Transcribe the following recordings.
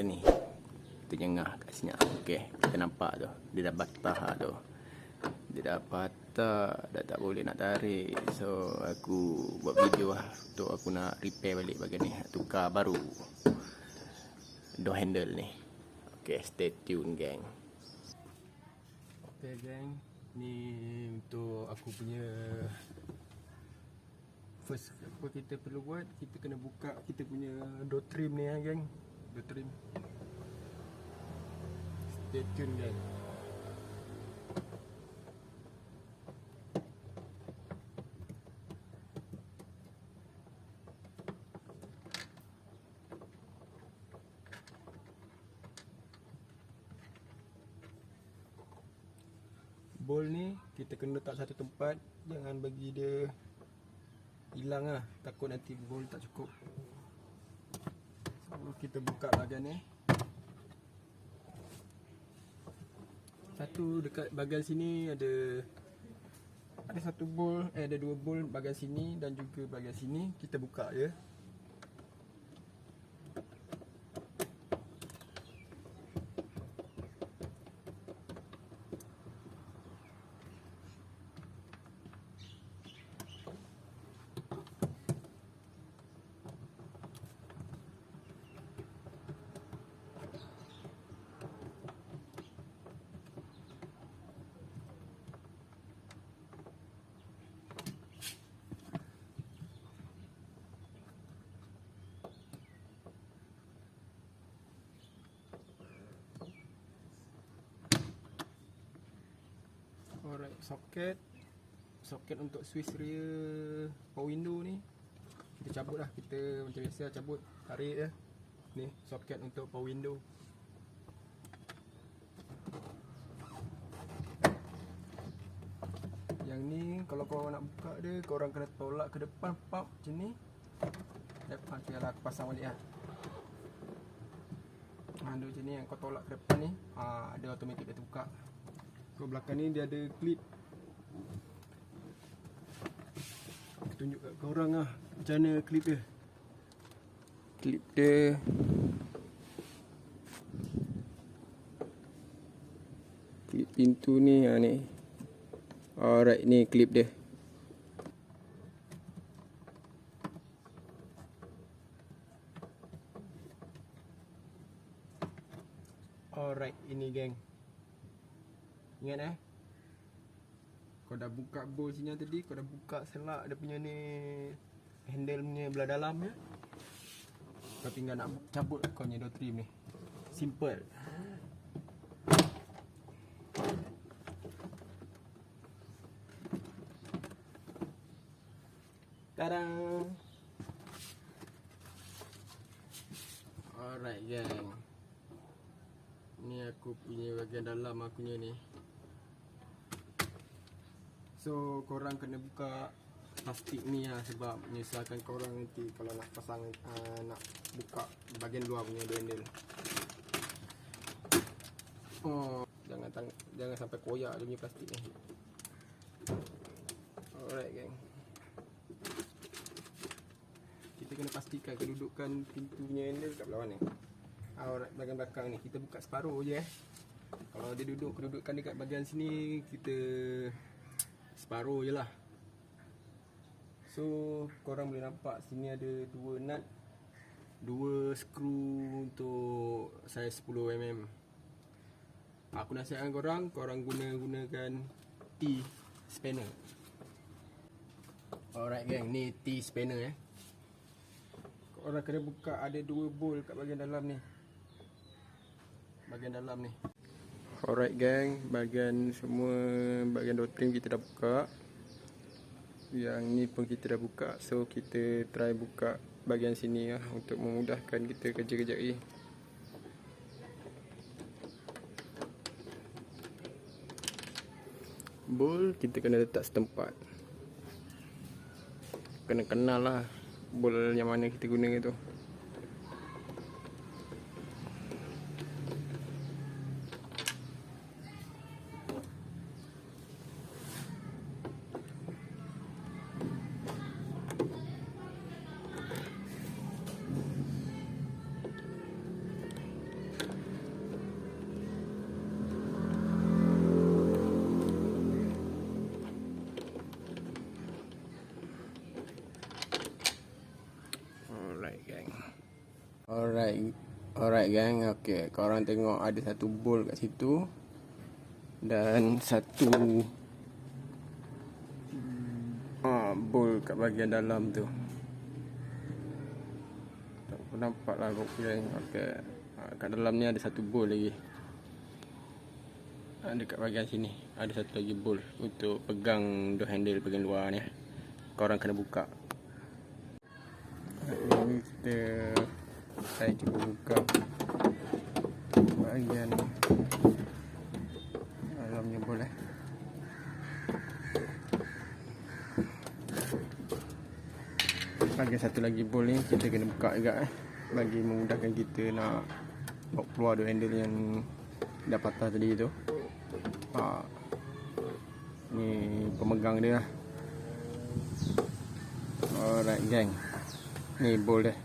ni. Kita jengah kat sini. Okey, kita nampak tu. Dia dah patah tu. Dia dah patah, dah tak boleh nak tarik. So aku buat video lah untuk aku nak repair balik bahagian ni, tukar baru door handle ni. Okey, stay tune gang. Okey gang, ni untuk aku punya first. Apa kita perlu buat, kita kena buka kita punya door trim ni lah gang. Door trim. Stay tune gang. Bol ni kita kena letak satu tempat, jangan bagi dia hilang lah, takut nanti bol tak cukup. So kita buka bahagian ni. Satu dekat bahagian sini ada satu bol, ada dua bol bahagian sini dan juga bahagian sini. Kita buka je. Alright, soket untuk switch rear power window ni kita cabut lah. Kita macam biasa cabut, tarik je. Ni soket untuk power window. Yang ni kalau korang nak buka dia, korang kena tolak ke depan pop macam ni. Depan tu lah, aku pasang balik lah. Dia macam ni, yang kau tolak ke depan ni, dia automatik dia terbuka. Ke belakang ni dia ada klip. Aku tunjuk kat korang lah macam mana klip dia. Klip dia klip pintu ni, ni. Alright, ni klip dia. Alright, ini geng. Ingat kau dah buka bol sini tadi, kau dah buka selak dia punya ni, handle punya belah dalam ya. Kau tinggal nak cabut kau punya door trim ni. Simple. Tadang. Alright gang, ni aku punya bahagian dalam aku punya ni. So korang kena buka plastik ni lah, sebab menyusahkan korang nanti kalau nak pasang, nak buka bahagian luar punya door handle. Jangan sampai koyak dia punya plastik ni. Alright gang, kita kena pastikan kedudukan pintu punya handle kat belah mana. Alright, bahagian belakang ni kita buka separuh je. Kalau dia duduk kedudukan dekat bahagian sini, kita separuh je lah. So korang boleh nampak sini ada dua nut, dua skru untuk saiz 10mm. Aku nasihatkan korang gunakan T-spanner. Alright gang, ni T-spanner Korang kena buka, ada dua bol kat bahagian dalam ni. Bahagian dalam ni. Alright gang, bahagian door trim kita dah buka. Yang ni pun kita dah buka. So kita try buka bahagian sini lah, untuk memudahkan kita kerja kejap lagi. Bol kita kena letak setempat. Kena kenal lah bol yang mana kita guna tu. Alright gang, okay, korang tengok ada satu bolt kat situ dan satu bolt kat bahagian dalam tu. Tak nampak lah kau gang. Okay, kat dalam ni ada satu bolt lagi. Dekat bahagian sini ada satu lagi bolt untuk pegang door handle bahagian luar ni. Korang kena buka. Ini saya cuba buka bahagian dalamnya boleh. Bahagian satu lagi bolt ni kita kena buka juga bagi memudahkan kita nak bawa keluar door handle yang dah patah tadi tu. Ni pemegang dia lah. Alright gang, ni bolt dia.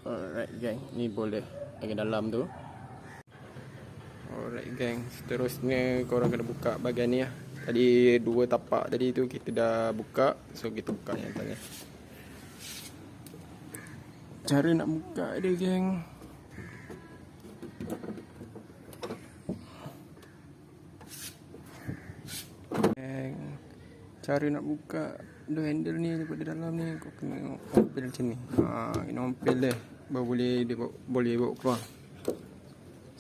Alright gang, ni bolt dia bahagian dalam tu. Alright gang, seterusnya korang kena buka bahagian ni lah. Tadi dua tapak tadi tu kita dah buka, so kita buka yang atas. Cara nak buka dia gang, cara nak buka door handle ni daripada dalam ni, kau kena ompel macam ni. Kena ompel dia baru boleh bawa keluar.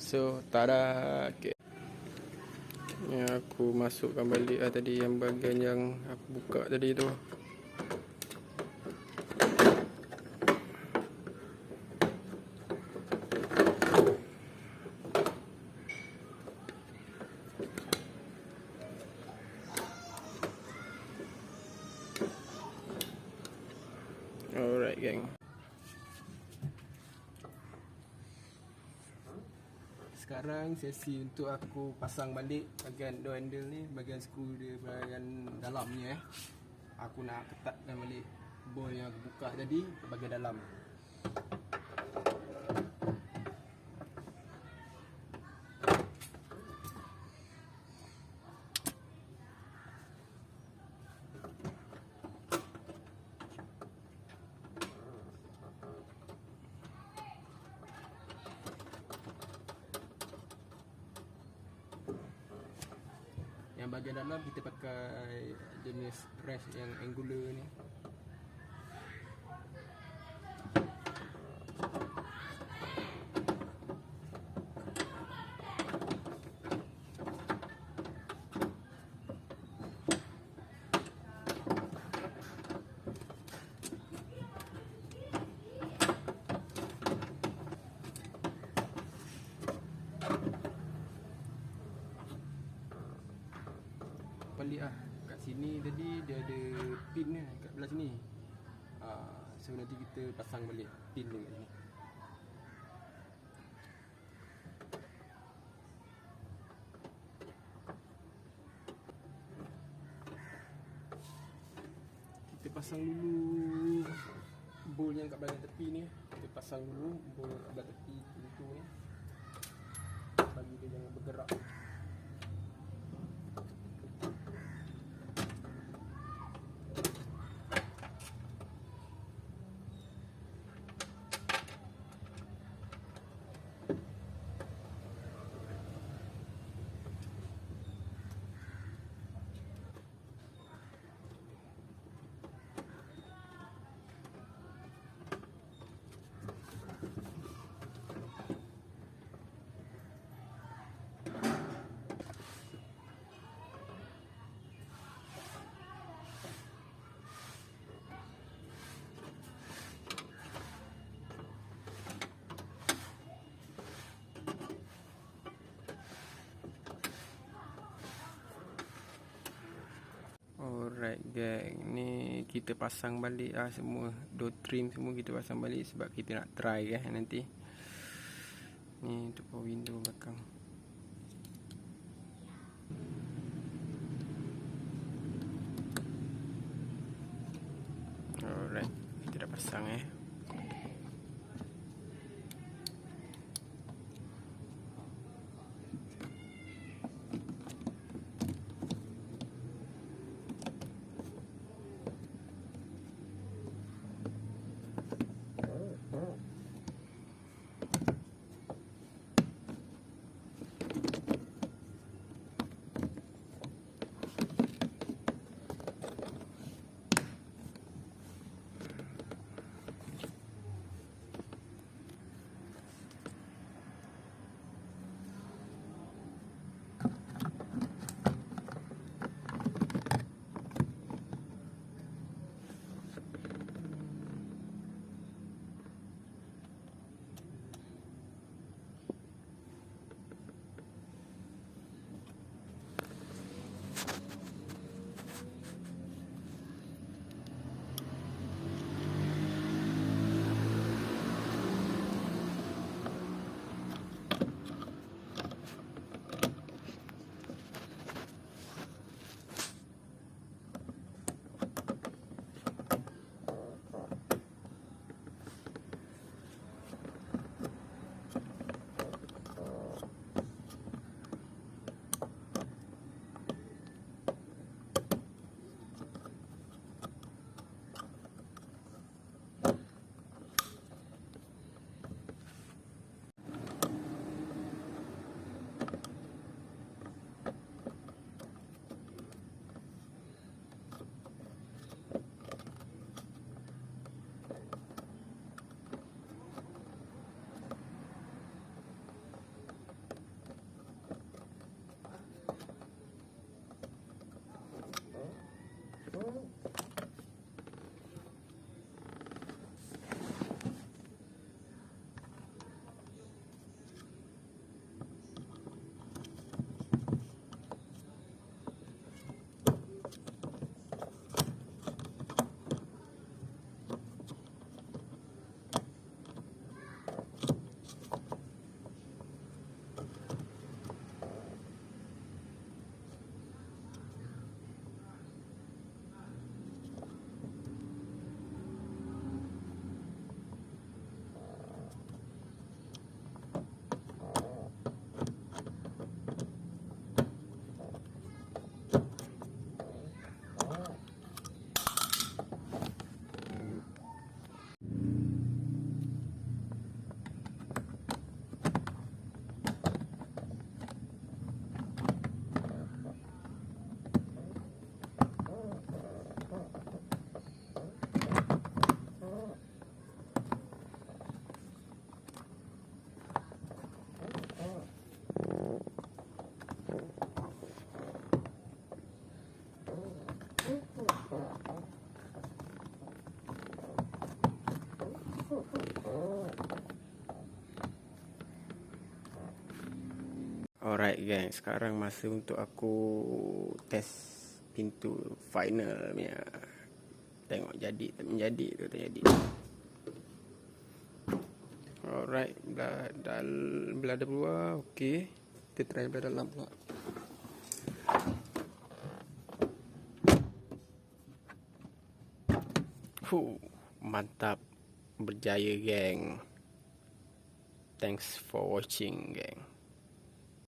So tada. Okay, ni aku masukkan balik lah tadi yang bahagian yang aku buka tadi tu. Alright gang, sekarang sesi untuk aku pasang balik bahagian door handle ni, bahagian skru dia bahagian dalam ni. Aku nak ketatkan balik bolt yang aku buka tadi ke bahagian dalam. Yang bahagian dalam kita pakai jenis wrench yang angular ni. Balik lah. Kat sini tadi dia ada pin ni kat belah sini. So nanti kita pasang balik pin dia kat sini. Kita pasang dulu bolt yang kat bahagian tepi ni. Kita pasang dulu bolt kat belah tepi pintu ni, bagi dia jangan bergerak. Alright gang, ni kita pasang balik lah semua. Door trim semua kita pasang balik sebab kita nak try nanti. Ni untuk power window belakang. Alright, kita dah pasang Alright gang, sekarang masa untuk aku test pintu final punya. Tengok jadi tak menjadi tu, tak jadi. Alright, belah ada keluar. Okey, kita try belah dalam pula. Mantap, berjaya gang. Thanks for watching gang.